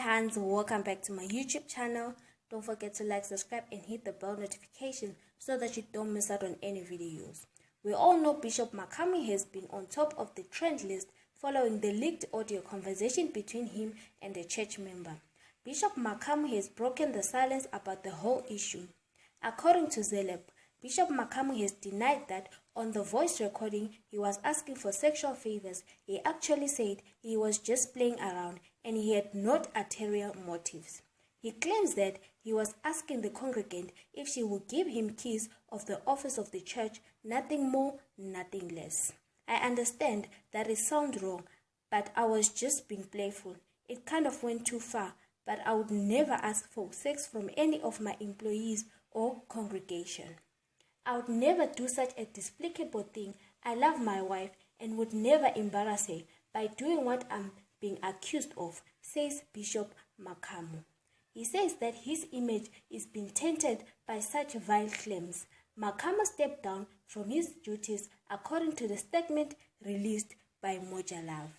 Hans, welcome back to my YouTube channel. Don't forget to like, subscribe and hit the bell notification so that you don't miss out on any videos. We all know Bishop Makamu has been on top of the trend list following the leaked audio conversation between him and a church member. Bishop Makamu has broken the silence about the whole issue. According to Zeleb, Bishop Makamu has denied that on the voice recording he was asking for sexual favors. He actually said he was just playing around and he had no ulterior motives. He claims that he was asking the congregant if she would give him keys of the office of the church, nothing more, nothing less. I understand that it sounds wrong, but I was just being playful. It kind of went too far, but I would never ask for sex from any of my employees or congregation. I would never do such a despicable thing. I love my wife and would never embarrass her by doing what I'm being accused of, says Bishop Makamu. He says that his image is being tainted by such vile claims. Makamu stepped down from his duties according to the statement released by Moja Love.